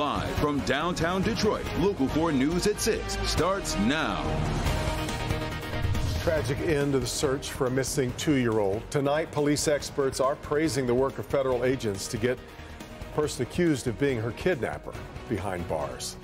Live from downtown Detroit, Local 4 News at 6 starts now. Tragic end to the search for a missing 2-year-old. Tonight, police experts are praising the work of federal agents to get the person accused of being her kidnapper behind bars.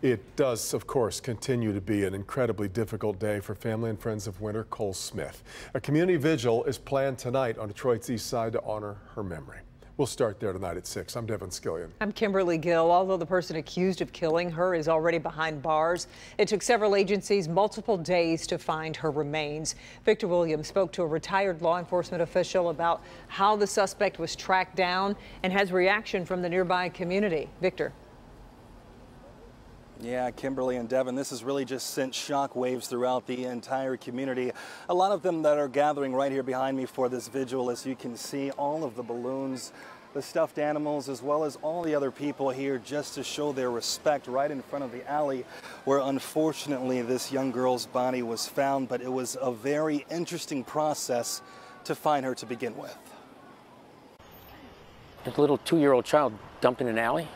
It does, of course, continue to be an incredibly difficult day for family and friends of Winter Cole Smith. A community vigil is planned tonight on Detroit's east side to honor her memory. We'll start there tonight at 6. I'm Devin Skillion. I'm Kimberly Gill. Although the person accused of killing her is already behind bars, it took several agencies multiple days to find her remains. Victor Williams spoke to a retired law enforcement official about how the suspect was tracked down and has reaction from the nearby community. Victor. Yeah, Kimberly and Devin, this has really just sent shock waves throughout the entire community. A lot of them that are gathering right here behind me for this vigil. As you can see, all of the balloons, the stuffed animals, as well as all the other people here just to show their respect right in front of the alley where unfortunately this young girl's body was found. But it was a very interesting process to find her to begin with. A little 2-year-old child dumped in an alley,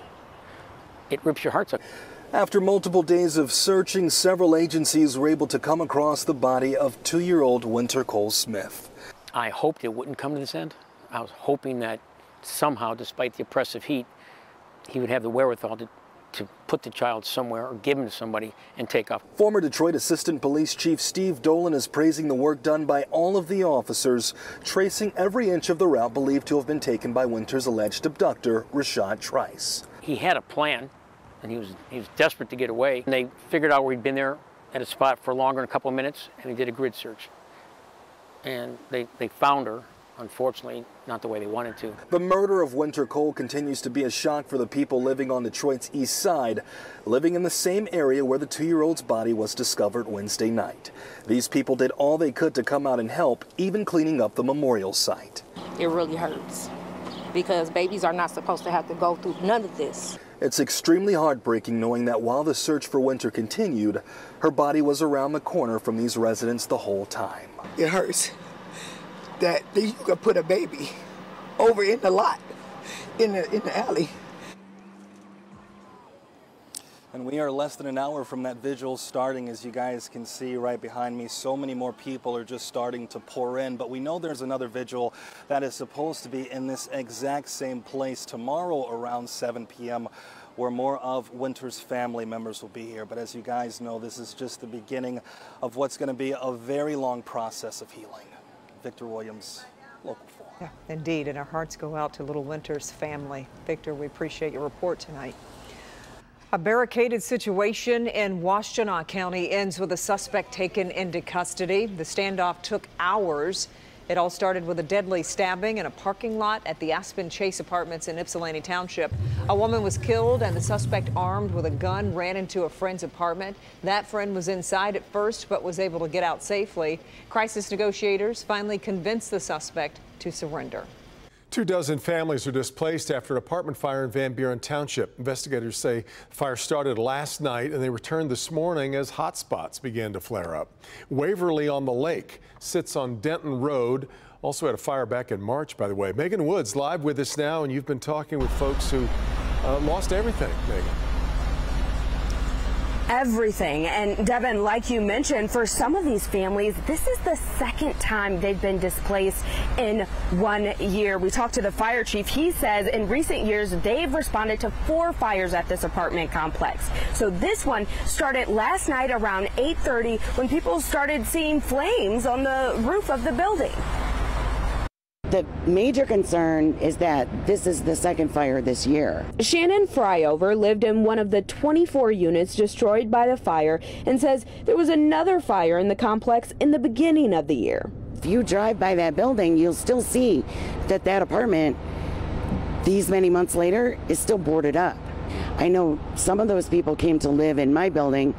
it rips your hearts out. After multiple days of searching, several agencies were able to come across the body of 2-year-old Winter Cole Smith. I hoped it wouldn't come to this end. I was hoping that somehow, despite the oppressive heat, he would have the wherewithal to put the child somewhere or give him to somebody and take off. Former Detroit Assistant Police Chief Steve Dolan is praising the work done by all of the officers, tracing every inch of the route believed to have been taken by Winter's alleged abductor, Rashad Trice. He had a plan, and he was desperate to get away. And they figured out where he'd been there at a spot for longer than a couple of minutes, and they did a grid search. And they found her, unfortunately, not the way they wanted to. The murder of Winter Cole continues to be a shock for the people living on Detroit's east side, living in the same area where the 2-year-old's body was discovered Wednesday night. These people did all they could to come out and help, even cleaning up the memorial site. It really hurts because babies are not supposed to have to go through none of this. It's extremely heartbreaking knowing that while the search for Winter continued, her body was around the corner from these residents the whole time. It hurts that you could put a baby over in the lot, in the alley. And we are less than an hour from that vigil starting. As you guys can see right behind me, so many more people are just starting to pour in. But we know there's another vigil that is supposed to be in this exact same place tomorrow around 7 p.m. where more of Winter's family members will be here. But as you guys know, this is just the beginning of what's going to be a very long process of healing. Victor Williams, Local 4. Yeah, indeed, and our hearts go out to little Winter's family. Victor, we appreciate your report tonight. A barricaded situation in Washtenaw County ends with a suspect taken into custody. The standoff took hours. It all started with a deadly stabbing in a parking lot at the Aspen Chase Apartments in Ypsilanti Township. A woman was killed and the suspect, armed with a gun, ran into a friend's apartment. That friend was inside at first but was able to get out safely. Crisis negotiators finally convinced the suspect to surrender. 24 families are displaced after an apartment fire in Van Buren Township. Investigators say the fire started last night and they returned this morning as hot spots began to flare up. Waverly on the Lake sits on Denton Road. Also had a fire back in March, by the way. Megan Woods live with us now, and you've been talking with folks who lost everything, Megan. Everything. And Devin, like you mentioned, for some of these families, this is the second time they've been displaced in 1 year. We talked to the fire chief. He says in recent years, they've responded to 4 fires at this apartment complex. So this one started last night around 8:30 when people started seeing flames on the roof of the building. The major concern is that this is the second fire this year. Shannon Fryover lived in one of the 24 units destroyed by the fire and says there was another fire in the complex in the beginning of the year. If you drive by that building, you'll still see that that apartment, these many months later, is still boarded up. I know some of those people came to live in my building,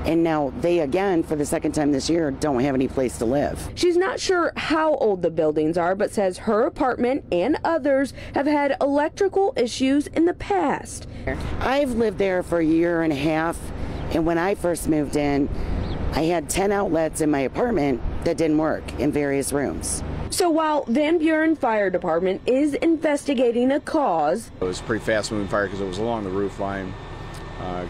and now they, again, for the second time this year, don't have any place to live. She's not sure how old the buildings are, but says her apartment and others have had electrical issues in the past. I've lived there for a year and a half, and when I first moved in, I had 10 outlets in my apartment that didn't work in various rooms. So while Van Buren Fire Department is investigating the cause, it was a pretty fast-moving fire because it was along the roof line.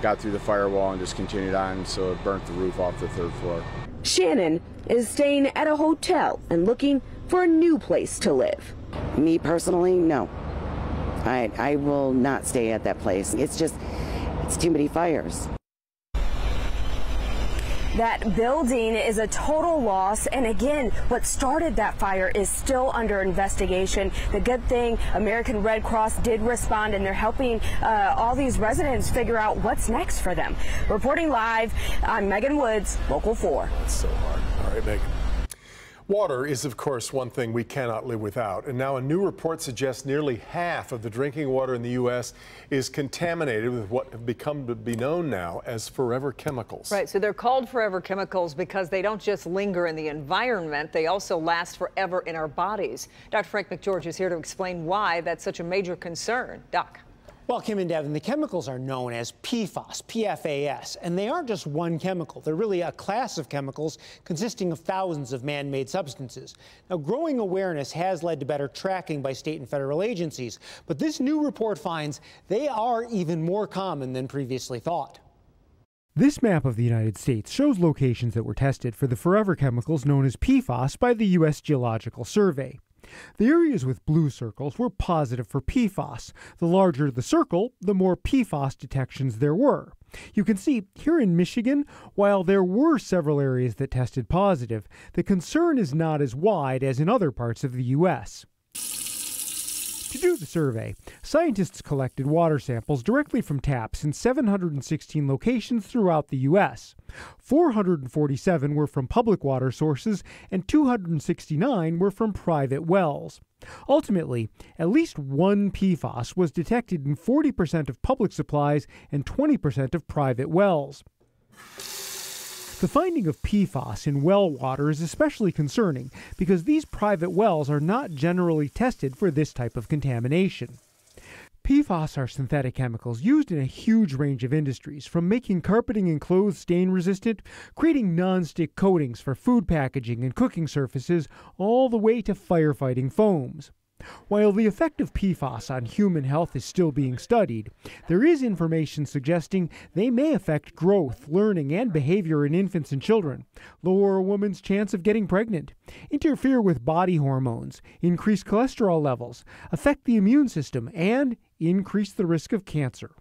Got through the firewall and just continued on, so it burnt the roof off the 3rd floor. Shannon is staying at a hotel and looking for a new place to live. Me personally, no. I will not stay at that place. It's too many fires. That building is a total loss, and again, what started that fire is still under investigation. The good thing, American Red Cross did respond, and they're helping all these residents figure out what's next for them. Reporting live, I'm Megan Woods, Local 4. It's so hard. All right, Megan. Water is, of course, one thing we cannot live without. And now a new report suggests nearly half of the drinking water in the U.S. is contaminated with what have become to be known now as forever chemicals. Right, so they're called forever chemicals because they don't just linger in the environment, they also last forever in our bodies. Dr. Frank McGeorge is here to explain why that's such a major concern. Doc. Well, Kim and Devin, the chemicals are known as PFAS, PFAS, and they aren't just one chemical. They're really a class of chemicals consisting of thousands of man-made substances. Now, growing awareness has led to better tracking by state and federal agencies, but this new report finds they are even more common than previously thought. This map of the United States shows locations that were tested for the forever chemicals known as PFAS by the U.S. Geological Survey. The areas with blue circles were positive for PFAS. The larger the circle, the more PFAS detections there were. You can see here in Michigan, while there were several areas that tested positive, the concern is not as wide as in other parts of the U.S. To do the survey, scientists collected water samples directly from taps in 716 locations throughout the U.S. 447 were from public water sources and 269 were from private wells. Ultimately, at least one PFAS was detected in 40% of public supplies and 20% of private wells. The finding of PFAS in well water is especially concerning because these private wells are not generally tested for this type of contamination. PFAS are synthetic chemicals used in a huge range of industries, from making carpeting and clothes stain-resistant, creating non-stick coatings for food packaging and cooking surfaces, all the way to firefighting foams. While the effect of PFAS on human health is still being studied, there is information suggesting they may affect growth, learning, and behavior in infants and children, lower a woman's chance of getting pregnant, interfere with body hormones, increase cholesterol levels, affect the immune system, and increase the risk of cancer.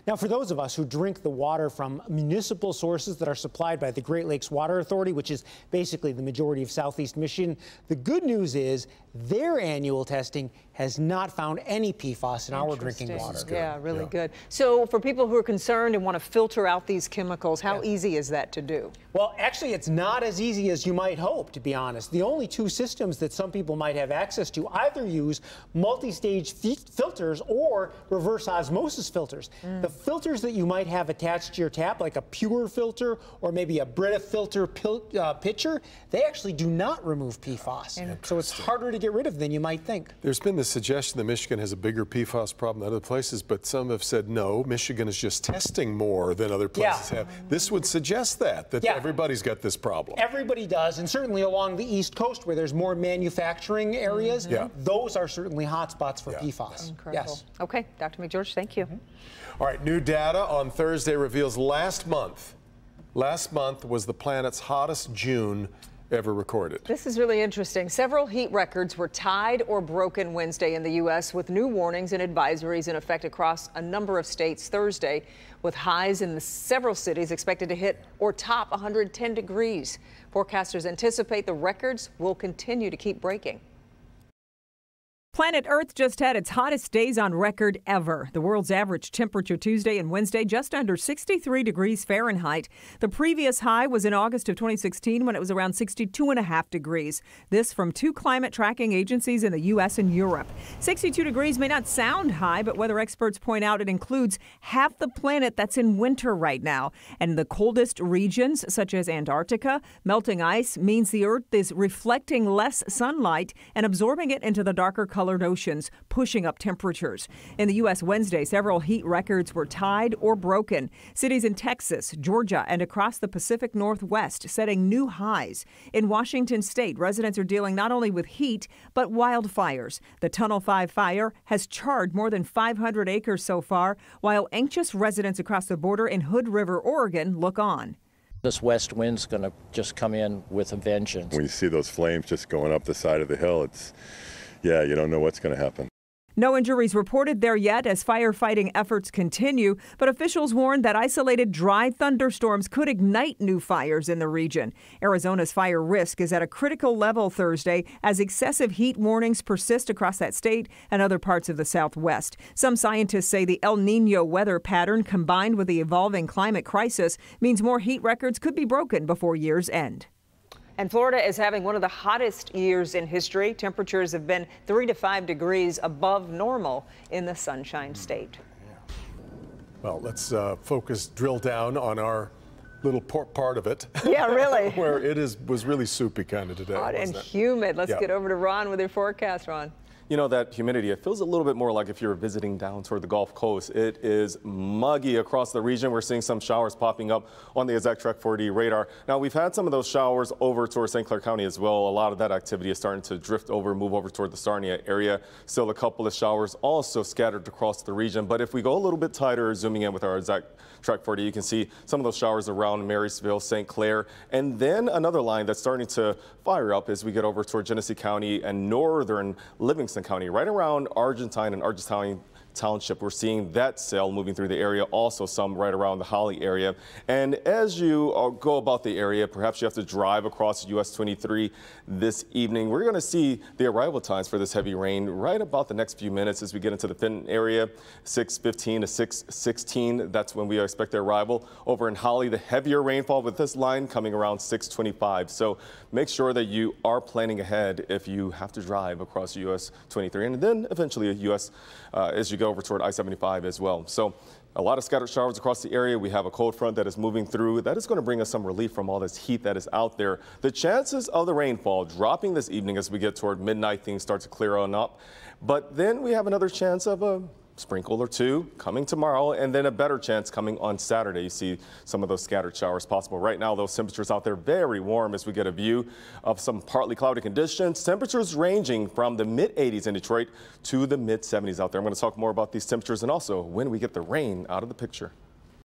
Now, for those of us who drink the water from municipal sources that are supplied by the Great Lakes Water Authority, which is basically the majority of Southeast Michigan, the good news is their annual testing has not found any PFAS in our drinking water. Yeah, really good. So for people who are concerned and want to filter out these chemicals, how easy is that to do? Well, actually, it's not as easy as you might hope, to be honest. The only two systems that some people might have access to either use multi-stage filters or reverse osmosis filters. The filters that you might have attached to your tap, like a Pure filter or maybe a Brita filter pitcher, they actually do not remove PFAS. So it's harder to get rid of than you might think. There's been the suggestion that Michigan has a bigger PFAS problem than other places, but some have said no, Michigan is just testing more than other places have. This would suggest that everybody's got this problem. Everybody does, and certainly along the East Coast where there's more manufacturing areas, those are certainly hot spots for PFAS. Incredible. Yes. Okay, Dr. McGeorge, thank you. All right, new data on Thursday reveals last month was the planet's hottest June ever recorded. This is really interesting. Several heat records were tied or broken Wednesday in the U.S. with new warnings and advisories in effect across a number of states Thursday, with highs in several cities expected to hit or top 110 degrees. Forecasters anticipate the records will continue to keep breaking. Planet Earth just had its hottest days on record ever. The world's average temperature Tuesday and Wednesday just under 63 degrees Fahrenheit. The previous high was in August of 2016 when it was around 62.5 degrees. This from two climate tracking agencies in the U.S. and Europe. 62 degrees may not sound high, but weather experts point out it includes half the planet that's in winter right now. And the coldest regions, such as Antarctica, melting ice means the Earth is reflecting less sunlight and absorbing it into the darker color rose-colored oceans, pushing up temperatures. In the U.S. Wednesday, several heat records were tied or broken. Cities in Texas, Georgia, and across the Pacific Northwest setting new highs. In Washington state, residents are dealing not only with heat, but wildfires. The Tunnel 5 fire has charred more than 500 acres so far, while anxious residents across the border in Hood River, Oregon, look on. This west wind's going to just come in with a vengeance. When you see those flames just going up the side of the hill, you don't know what's going to happen. No injuries reported there yet as firefighting efforts continue, but officials warn that isolated dry thunderstorms could ignite new fires in the region. Arizona's fire risk is at a critical level Thursday as excessive heat warnings persist across that state and other parts of the Southwest. Some scientists say the El Nino weather pattern combined with the evolving climate crisis means more heat records could be broken before year's end. And Florida is having one of the hottest years in history. Temperatures have been 3 to 5 degrees above normal in the Sunshine State. Well, let's drill down on our little part of it. Yeah, really. Where it was really soupy kind of today. Hot and humid. Let's get over to Ron with your forecast, Ron. You know, that humidity, it feels a little bit more like if you're visiting down toward the Gulf Coast. It is muggy across the region. We're seeing some showers popping up on the Exact Track 4D radar. Now, we've had some of those showers over toward St. Clair County as well. A lot of that activity is starting to move over toward the Sarnia area. Still a couple of showers also scattered across the region. But if we go a little bit tighter, zooming in with our Exact Track 4D, you can see some of those showers around Marysville, St. Clair, and then another line that's starting to fire up as we get over toward Genesee County and northern Livingston County, right around Argentine and Argentine Township. We're seeing that cell moving through the area, also some right around the Holly area. And as you go about the area, perhaps you have to drive across US 23 this evening. We're going to see the arrival times for this heavy rain right about the next few minutes as we get into the Fenton area, 6:15 to 6:16. That's when we expect their arrival. Over in Holly, the heavier rainfall with this line coming around 6:25. So make sure that you are planning ahead if you have to drive across US 23 and then eventually US as you go over toward I-75 as well. So a lot of scattered showers across the area. We have a cold front that is moving through. That is going to bring us some relief from all this heat that is out there. The chances of the rainfall dropping this evening as we get toward midnight, things start to clear on up. But then we have another chance of a sprinkle or two coming tomorrow, and then a better chance coming on Saturday. You see some of those scattered showers possible. Right now, those temperatures out there very warm as we get a view of some partly cloudy conditions. Temperatures ranging from the mid-80s in Detroit to the mid-70s out there. I'm going to talk more about these temperatures and also when we get the rain out of the picture.